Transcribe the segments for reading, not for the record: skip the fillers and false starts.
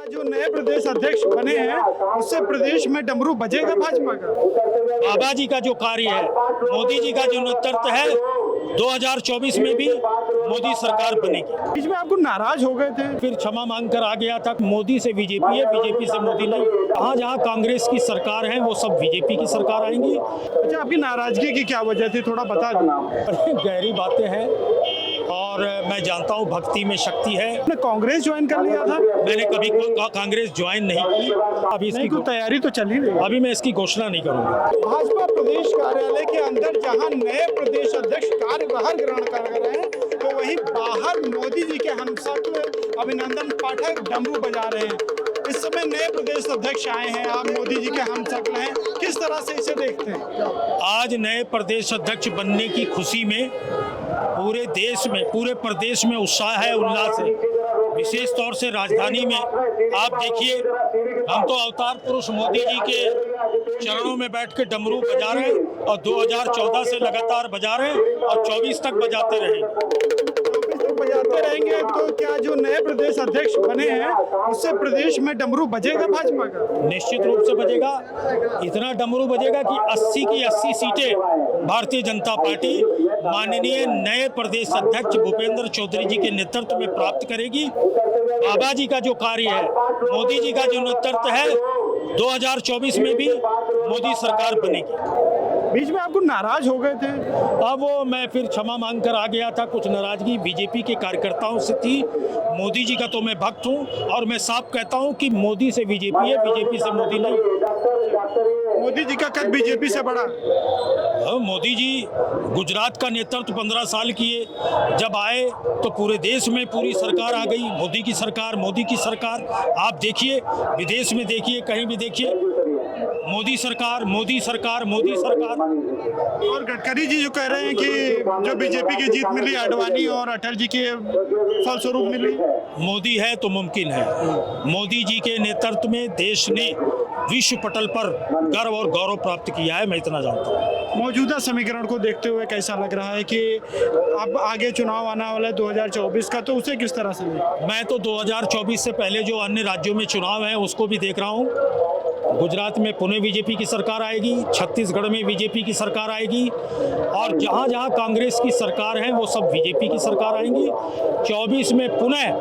जो नए प्रदेश अध्यक्ष बने हैं उससे प्रदेश में डमरू बजेगा भाजपा का? बाबा जी का जो कार्य है, मोदी जी का जो नेतृत्व है, 2024 में भी मोदी सरकार बनेगी। बीच में आपको नाराज हो गए थे। फिर क्षमा मांगकर आ गया था। मोदी से बीजेपी है, बीजेपी से मोदी नहीं। जहाँ जहाँ कांग्रेस की सरकार है वो सब बीजेपी की सरकार आएंगी। अच्छा, आपकी नाराजगी की क्या वजह थी, थोड़ा बता दो। गहरी बातें हैं और मैं जानता हूँ भक्ति में शक्ति है। आपने कांग्रेस ज्वाइन कर लिया था? मैंने कभी कांग्रेस ज्वाइन नहीं की। अभी इसकी कोई तैयारी तो चल ही रही है। अभी मैं इसकी घोषणा नहीं करूंगा। भाजपा प्रदेश कार्यालय के अंदर जहां नए प्रदेश अध्यक्ष कार्यभार ग्रहण कर रहे हैं तो वहीं बाहर मोदी जी के हमशक्ल अभिनंदन पाठक डमरू बजा रहे हैं। इस समय नए प्रदेश अध्यक्ष आए हैं, आप मोदी जी के हमशक्ल हैं, किस तरह से इसे देखते हैं? आज नए प्रदेश अध्यक्ष बनने की खुशी में पूरे देश में, पूरे प्रदेश में उत्साह है, उल्लास है। विशेष तौर से राजधानी में आप देखिए, हम तो अवतार पुरुष मोदी जी के चरणों में बैठ के डमरू बजा रहे हैं और 2014 से लगातार बजा रहे हैं और 24 तक बजाते रहेंगे। तो क्या जो नए प्रदेश अध्यक्ष बने हैं उससे प्रदेश में डमरू बजेगा भाजपा का? निश्चित रूप से बजेगा। इतना डमरू बजेगा कि 80 की 80 सीटें भारतीय जनता पार्टी माननीय नए प्रदेश अध्यक्ष भूपेंद्र चौधरी जी के नेतृत्व में प्राप्त करेगी। बाबा जी का जो कार्य है, मोदी जी का जो नेतृत्व है, 2024 में भी मोदी सरकार बनेगी। बीच में आपको नाराज हो गए थे। अब वो मैं फिर क्षमा मांग कर आ गया था। कुछ नाराजगी बीजेपी के कार्यकर्ताओं से थी। मोदी जी का तो मैं भक्त हूँ और मैं साफ कहता हूँ कि मोदी से बीजेपी है, बीजेपी से मोदी नहीं। मोदी जी का कद बीजेपी से बड़ा? मोदी जी गुजरात का नेतृत्व 15 साल किए। जब आए तो पूरे देश में पूरी सरकार आ गई। मोदी की सरकार, मोदी की सरकार। आप देखिए, विदेश में देखिए, कहीं भी देखिए, मोदी सरकार, मोदी सरकार, मोदी सरकार। और गडकरी जी जो कह रहे हैं कि जो बीजेपी की जीत मिली आडवाणी और अटल जी के फलस्वरूप मिली। मोदी है तो मुमकिन है। मोदी जी के नेतृत्व में देश ने विश्व पटल पर गर्व और गौरव प्राप्त किया है, मैं इतना जानता हूँ। मौजूदा समीकरण को देखते हुए कैसा लग रहा है कि अब आगे चुनाव आने वाला है 2024 का, तो उसे किस तरह से देखें? मैं तो 2024 से पहले जो अन्य राज्यों में चुनाव है उसको भी देख रहा हूँ। गुजरात में पुणे बीजेपी की सरकार आएगी, छत्तीसगढ़ में बीजेपी की सरकार आएगी और जहाँ जहाँ कांग्रेस की सरकार है वो सब बीजेपी की सरकार आएंगी। 24 में पुनः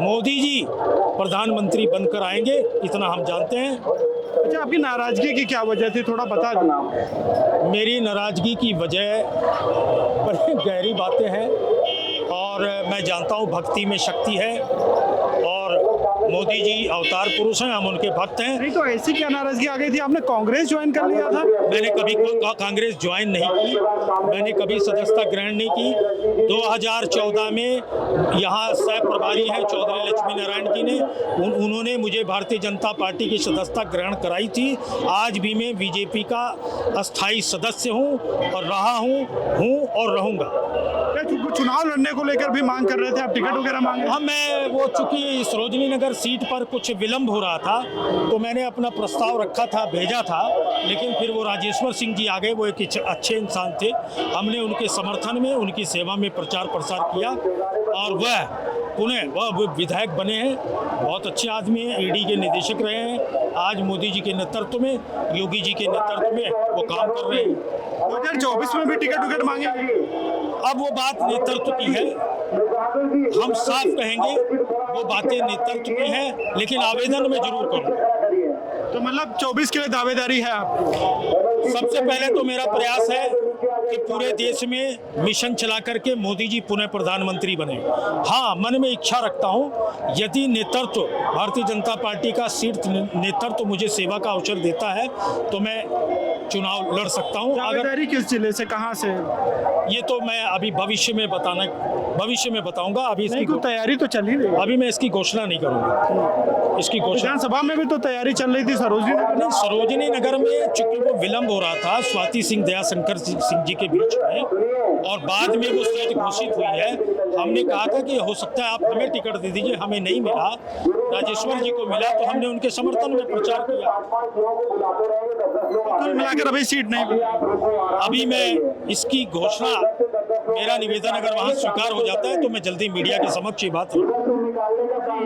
मोदी जी प्रधानमंत्री बनकर आएंगे, इतना हम जानते हैं। अच्छा, आपकी नाराजगी की क्या वजह थी, थोड़ा बता दो। मेरी नाराजगी की वजह बड़ी गहरी बातें हैं और मैं जानता हूँ भक्ति में शक्ति है और मोदी जी अवतार पुरुष हैं, हम उनके भक्त हैं। नहीं तो ऐसी क्या नाराजगी आ गई थी? आपने कांग्रेस ज्वाइन कर लिया था? मैंने कभी कांग्रेस ज्वाइन नहीं की। मैंने कभी सदस्यता ग्रहण नहीं की। 2014 में यहाँ सह प्रभारी हैं चौधरी लक्ष्मी नारायण जी ने, उन्होंने मुझे भारतीय जनता पार्टी की सदस्यता ग्रहण कराई थी। आज भी मैं बीजेपी का अस्थायी सदस्य हूँ और रहा हूँ और रहूँगा। चुनाव लड़ने को लेकर भी मांग कर रहे थे आप, टिकट वगैरह मांग रहे? हाँ, मैं वो चूंकि सरोजनी नगर सीट पर कुछ विलम्ब हो रहा था तो मैंने अपना प्रस्ताव रखा था, भेजा था, लेकिन फिर वो राजेश्वर सिंह जी आ गए। वो एक अच्छे इंसान थे। हमने उनके समर्थन में, उनकी सेवा में प्रचार प्रसार किया और वह विधायक बने हैं। बहुत अच्छे आदमी हैं, ईडी के निदेशक रहे हैं। आज मोदी जी के नेतृत्व में, योगी जी के नेतृत्व में वो काम कर रहे हैं। 2024 में भी टिकट विकट मांगेंगे? अब वो बात नेतृत्व की है, हम साफ कहेंगे वो बातें नेतृत्व की हैं, लेकिन आवेदन में जरूर करूँगा। तो मतलब 24 के लिए दावेदारी है आप? सबसे पहले तो मेरा प्रयास है कि पूरे देश में मिशन चला करके मोदी जी पुनः प्रधानमंत्री बने। हाँ, मन में इच्छा रखता हूँ, यदि नेतृत्व भारतीय जनता पार्टी का शीर्ष नेतृत्व मुझे सेवा का अवसर देता है तो मैं चुनाव लड़ सकता हूँ। दावेदारी किस जिले से, कहाँ से? ये तो मैं अभी भविष्य में बताऊंगा। अभी इसकी तैयारी तो चल ही रही है। अभी मैं इसकी घोषणा नहीं करूंगा। इसकी घोषणा विधानसभा में भी तो तैयारी चल रही थी सरोजनी नगर में। सरोजनी नगर में चूंकि वो विलम्ब हो रहा था स्वाति सिंह दयाशंकर सिंह जी के बीच में और बाद में वो सीट घोषित हुई है। हमने कहा था कि हो सकता है आप हमें टिकट दे दीजिए, हमें नहीं मिला, राजेश्वर जी को मिला तो हमने उनके समर्थन में प्रचार किया। कुल मिलाकर अभी सीट नहीं मिली। अभी मैं इसकी घोषणा, मेरा निवेदन अगर वहाँ स्वीकार हो जाता है तो मैं जल्दी मीडिया के समक्ष ये बात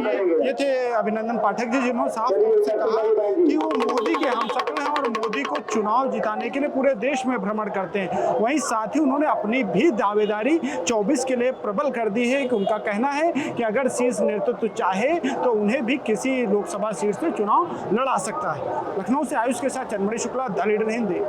ये थे अभिनंदन पाठक जी, जिन्होंने साफ तौर से कहा कि वो मोदी के हमशक्ल हैं और मोदी को चुनाव जिताने के लिए पूरे देश में भ्रमण करते हैं। वहीं साथ ही उन्होंने अपनी भी दावेदारी 24 के लिए प्रबल कर दी है कि उनका कहना है कि अगर शीर्ष नेतृत्व चाहे तो उन्हें भी किसी लोकसभा सीट से चुनाव लड़ा सकता है। लखनऊ से आयुष के साथ चंद्रमणि शुक्ला, द लीडर हिंदी।